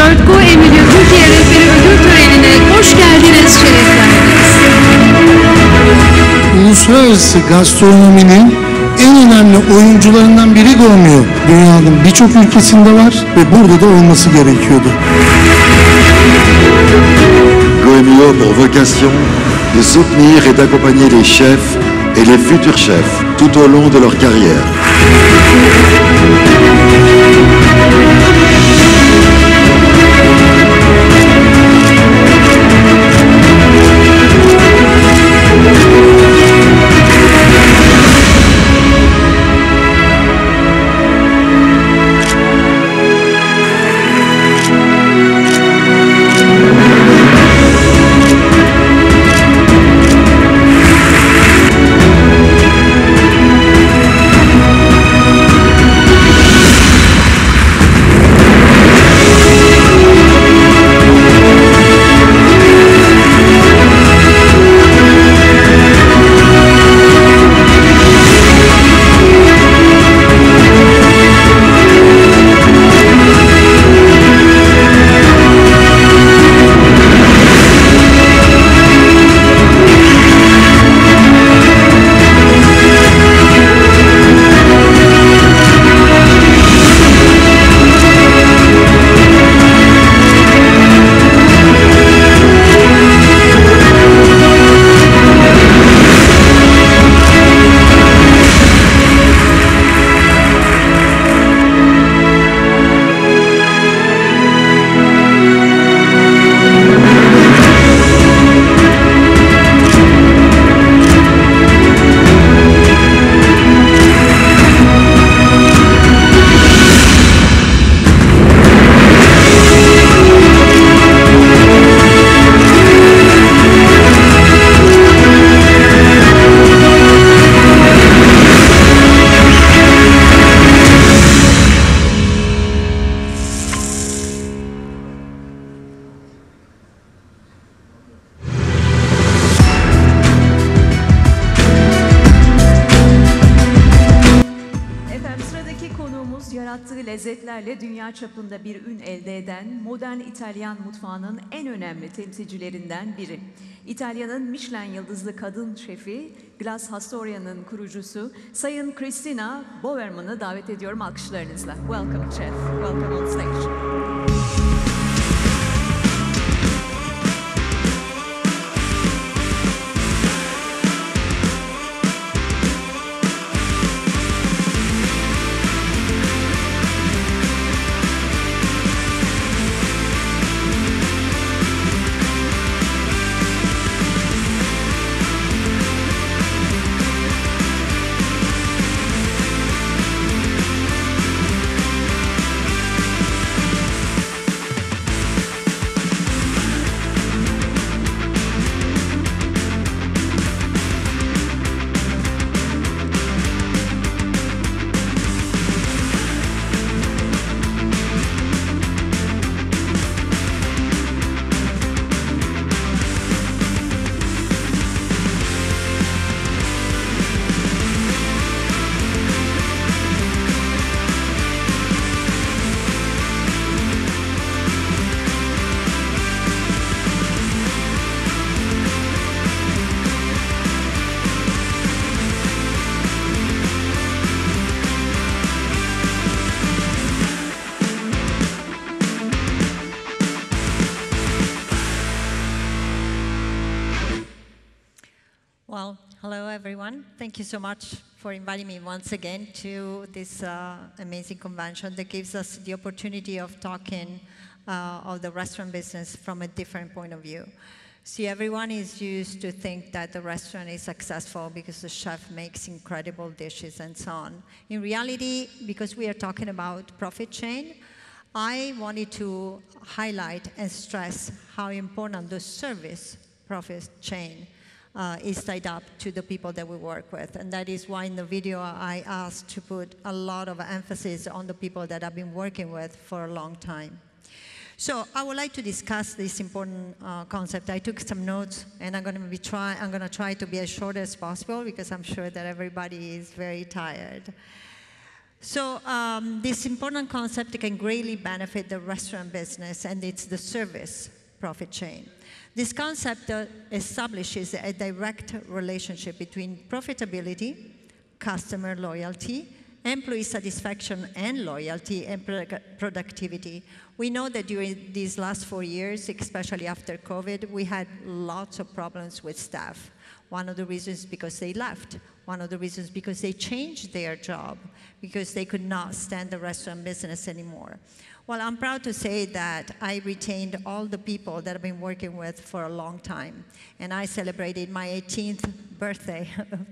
2024 Go Emilio Türkiye Rehberi Ödül Töreni'ne hoş geldiniz, şeref verdiniz. Uluslararası gastronominin en önemli oyuncularından biri Gomio. Dünyanın birçok ülkesinde var ve burada da olması gerekiyordu. Gomio a pour vocation de soutenir et d'accompagner les chefs et les futurs chefs tout au long de leur carrière. Yarattığı lezzetlerle dünya çapında bir ün elde eden modern İtalyan mutfağının en önemli temsilcilerinden biri. İtalya'nın Michelin yıldızlı kadın şefi, Glass Hastoria'nın kurucusu Sayın Christina Bowerman'ı davet ediyorum alkışlarınızla. Welcome chef, welcome on stage. Well, hello everyone. Thank you so much for inviting me once again to this amazing convention that gives us the opportunity of talking of the restaurant business from a different point of view. See, everyone is used to think that the restaurant is successful because the chef makes incredible dishes and so on. In reality, because we are talking about profit chain, I wanted to highlight and stress how important the service profit chain is tied up to the people that we work with. And that is why in the video I asked to put a lot of emphasis on the people that I've been working with for a long time. So I would like to discuss this important concept. I took some notes and I'm going to try to be as short as possible because I'm sure that everybody is very tired. So this important concept can greatly benefit the restaurant business, and it's the service profit chain. This concept establishes a direct relationship between profitability, customer loyalty, employee satisfaction and loyalty, and productivity. We know that during these last 4 years, especially after COVID, we had lots of problems with staff. One of the reasons because they left. One of the reasons because they changed their job, because they could not stand the restaurant business anymore. Well, I'm proud to say that I retained all the people that I've been working with for a long time. And I celebrated my 18th birthday,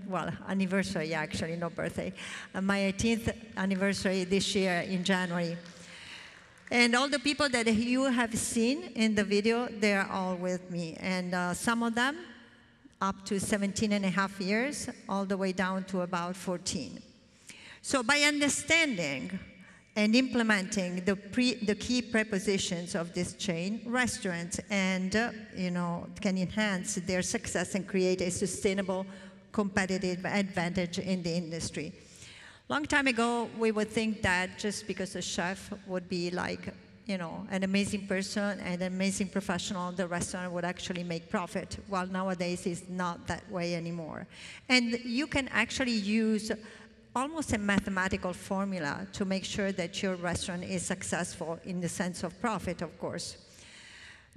well, anniversary actually, no birthday, my 18th anniversary this year in January. And all the people that you have seen in the video, they're all with me. And some of them up to 17 and a half years, all the way down to about 14. So by understanding and implementing the key prepositions of this chain, restaurants can enhance their success and create a sustainable competitive advantage in the industry. Long time ago, we would think that just because a chef would be like, an amazing person and an amazing professional, the restaurant would actually make profit. Well, nowadays it's not that way anymore. And you can actually use almost a mathematical formula to make sure that your restaurant is successful in the sense of profit, of course.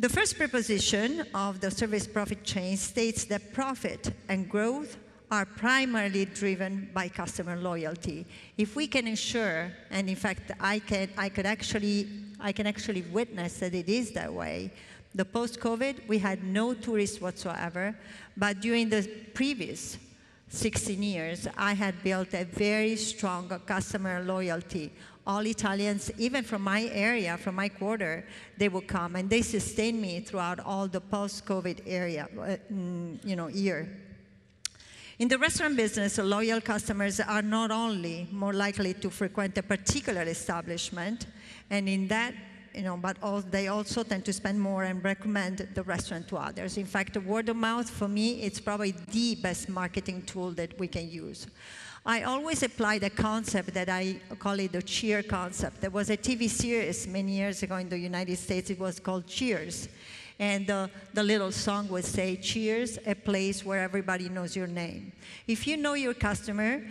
The first preposition of the service profit chain states that profit and growth are primarily driven by customer loyalty. If we can ensure, and in fact, I can actually witness that it is that way. The post-COVID, we had no tourists whatsoever, but during the previous 16 years, I had built a very strong customer loyalty. All Italians, even from my area, from my quarter, they would come, and they sustained me throughout all the post-COVID year. In the restaurant business, loyal customers are not only more likely to frequent a particular establishment, and in that, but they also tend to spend more and recommend the restaurant to others. In fact, word of mouth, for me, it's probably the best marketing tool that we can use. I always apply the concept that I call it the cheer concept. There was a TV series many years ago in the United States. It was called Cheers. And the little song would say, cheers, a place where everybody knows your name. If you know your customer,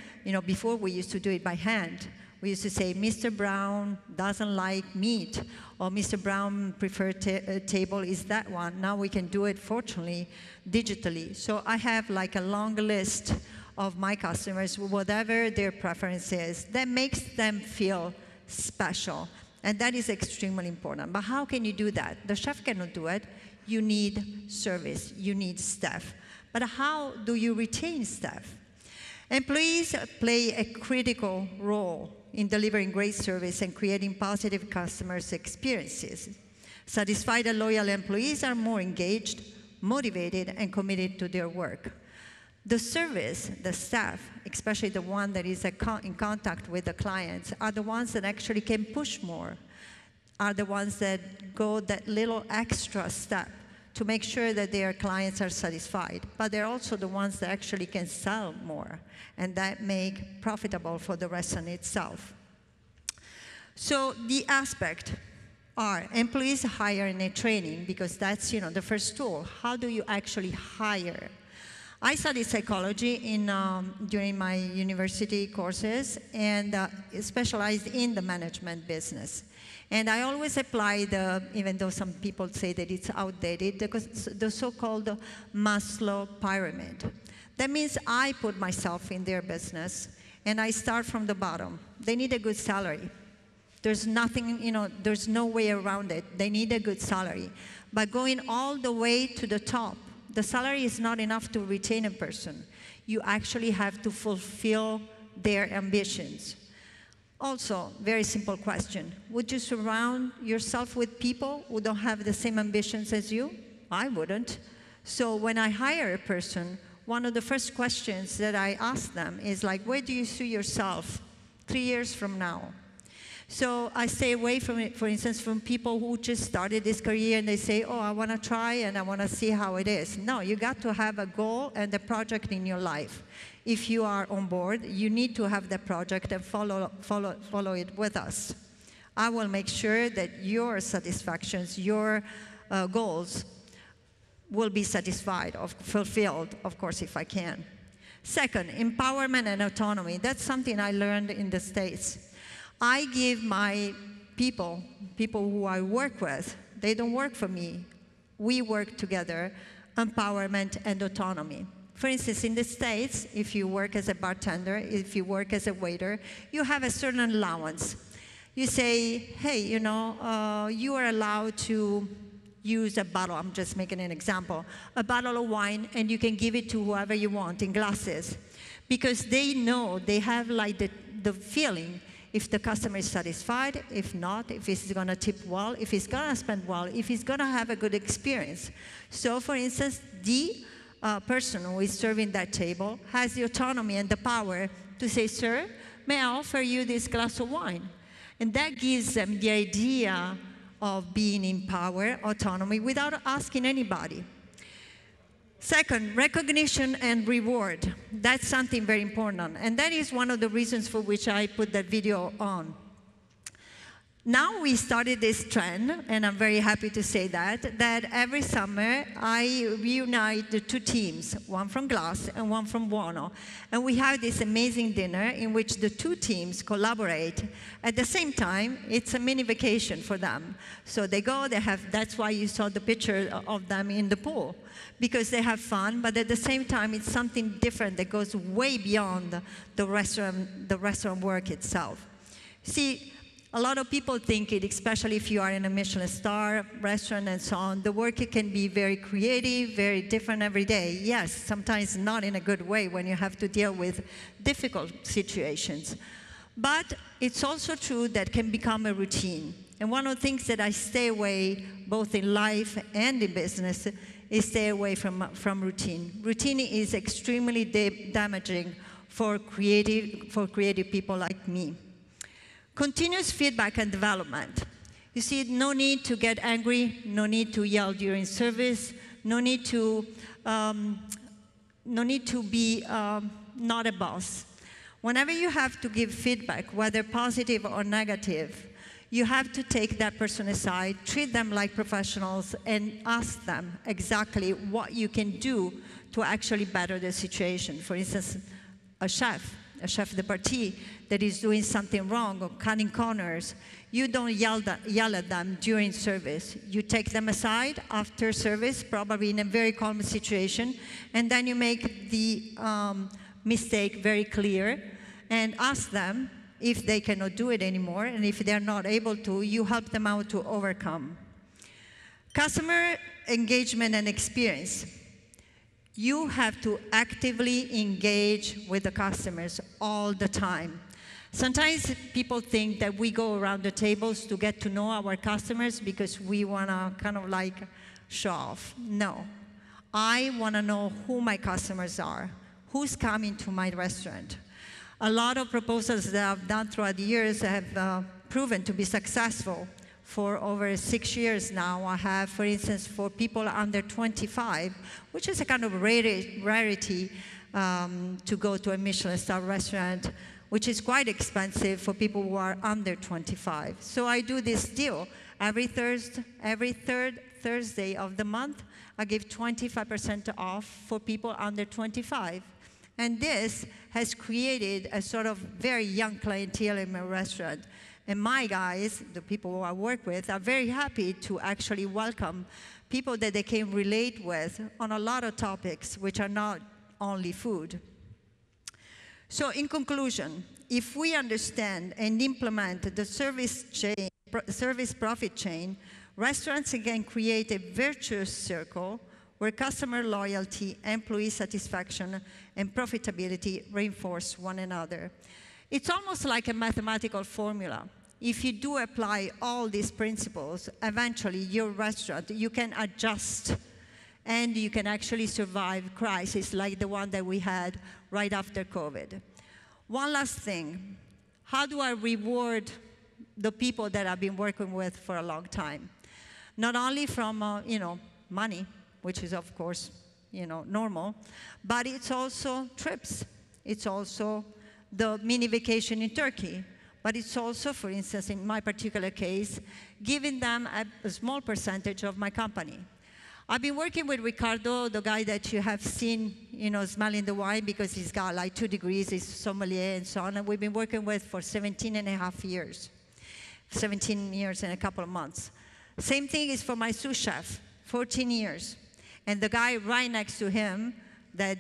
before we used to do it by hand. We used to say, Mr. Brown doesn't like meat, or Mr. Brown preferred table is that one. Now we can do it, fortunately, digitally. So I have like a long list of my customers, whatever their preference is, that makes them feel special. And that is extremely important. But how can you do that? The chef cannot do it. You need service. You need staff. But how do you retain staff? Employees play a critical role in delivering great service and creating positive customer experiences. Satisfied and loyal employees are more engaged, motivated, and committed to their work. The service, the staff, especially the one that is in contact with the clients, are the ones that actually can push more, are the ones that go that little extra step to make sure that their clients are satisfied. But they're also the ones that actually can sell more, and that make profitable for the restaurant itself. So the aspect are employees hiring and training, because that's the first tool. How do you actually hire? I studied psychology during my university courses and specialized in the management business. And I always apply even though some people say that it's outdated, the so-called Maslow pyramid. That means I put myself in their business and I start from the bottom. They need a good salary. There's nothing, there's no way around it. They need a good salary. But going all the way to the top, the salary is not enough to retain a person. You actually have to fulfill their ambitions. Also, very simple question. Would you surround yourself with people who don't have the same ambitions as you? I wouldn't. So when I hire a person, one of the first questions that I ask them is like, where do you see yourself 3 years from now? So I stay away from it, for instance, from people who just started this career and they say, oh, I want to try and I want to see how it is. No, you got to have a goal and a project in your life. if you are on board, you need to have the project and follow it with us. I will make sure that your satisfactions, your goals will be satisfied, or fulfilled, of course, if I can. Second, empowerment and autonomy. That's something I learned in the States. I give my people who I work with, they don't work for me. We work together, empowerment and autonomy. For instance, in the States, if you work as a bartender, if you work as a waiter, you have a certain allowance. You say, hey, you know, you are allowed to use a bottle, I'm just making an example, a bottle of wine, and you can give it to whoever you want in glasses. Because they know, they have like the feeling if the customer is satisfied, if not, if he's gonna tip well, if he's gonna spend well, if he's gonna have a good experience. So for instance, the person who is serving that table has the autonomy and the power to say, sir, may I offer you this glass of wine? And that gives them the idea of being in power, autonomy, without asking anybody. Second, recognition and reward. That's something very important. And that is one of the reasons for which I put that video on. Now we started this trend, and I'm very happy to say that every summer I reunite the two teams, one from Glass and one from Buono. And we have this amazing dinner in which the two teams collaborate. At the same time, it's a mini vacation for them. So they go, they have, that's why you saw the picture of them in the pool, because they have fun, but at the same time, it's something different that goes way beyond the restaurant work itself. See, a lot of people think it, especially if you are in a Michelin star restaurant and so on, the work can be very creative, very different every day. Yes, sometimes not in a good way when you have to deal with difficult situations. But it's also true that can become a routine. And one of the things that I stay away, both in life and in business, is stay away from routine. Routine is extremely damaging for creative people like me. Continuous feedback and development. You see, no need to get angry, no need to yell during service, no need to be not a boss. Whenever you have to give feedback, whether positive or negative, you have to take that person aside, treat them like professionals, and ask them exactly what you can do to actually better the situation. For instance, a chef de partie that is doing something wrong or cutting corners, you don't yell at them during service. You take them aside after service, probably in a very calm situation, and then you make the mistake very clear and ask them if they cannot do it anymore, and if they're not able to, you help them out to overcome. Customer engagement and experience. You have to actively engage with the customers all the time. Sometimes people think that we go around the tables to get to know our customers because we want to kind of like show off. No. I want to know who my customers are, who's coming to my restaurant. A lot of proposals that I've done throughout the years have proven to be successful. For over 6 years now, I have, for instance, for people under 25, which is a kind of rarity to go to a Michelin star restaurant, which is quite expensive for people who are under 25. So I do this deal. Every third Thursday of the month, I give 25% off for people under 25. And this has created a sort of very young clientele in my restaurant. And my guys, the people who I work with, are very happy to actually welcome people that they can relate with on a lot of topics, which are not only food. So in conclusion, if we understand and implement the service profit chain, restaurants can create a virtuous circle where customer loyalty, employee satisfaction, and profitability reinforce one another. It's almost like a mathematical formula. If you do apply all these principles, eventually your restaurant, you can adjust and you can actually survive crises like the one that we had right after COVID. One last thing, how do I reward the people that I've been working with for a long time? Not only from, money, which is of course, normal, but it's also trips. It's also the mini vacation in Turkey. But it's also, for instance, in my particular case, giving them a small percentage of my company. I've been working with Ricardo, the guy that you have seen, smelling the wine because he's got like 2 degrees, he's sommelier and so on, and we've been working with for 17 and a half years. 17 years and a couple of months. Same thing is for my sous chef, 14 years. And the guy right next to him that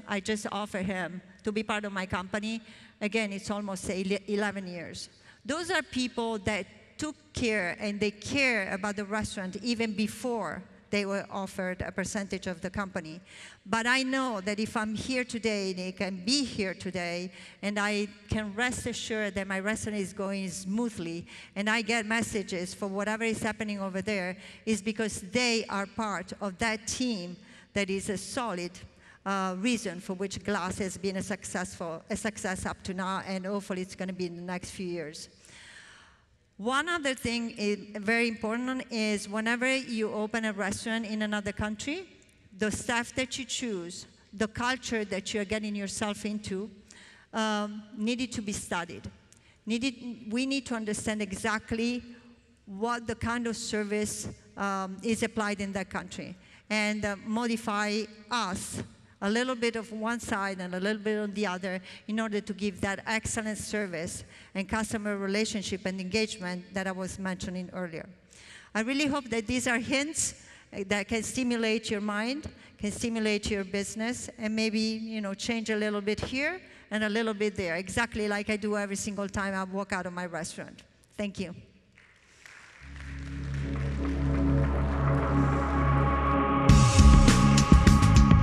I just offered him to be part of my company, again, it's almost 11 years. Those are people that took care and they care about the restaurant even before they were offered a percentage of the company. But I know that if I'm here today, they can be here today, and I can rest assured that my restaurant is going smoothly, and I get messages for whatever is happening over there, is because they are part of that team that is a solid reason for which glass has been a success up to now, and hopefully it's going to be in the next few years. One other thing very important is whenever you open a restaurant in another country, the staff that you choose, the culture that you're getting yourself into, needed to be studied. We need to understand exactly what the kind of service is applied in that country and modify us a little bit of one side and a little bit on the other in order to give that excellent service and customer relationship and engagement that I was mentioning earlier. I really hope that these are hints that can stimulate your mind, can stimulate your business, and maybe change a little bit here and a little bit there, exactly like I do every single time I walk out of my restaurant. Thank you.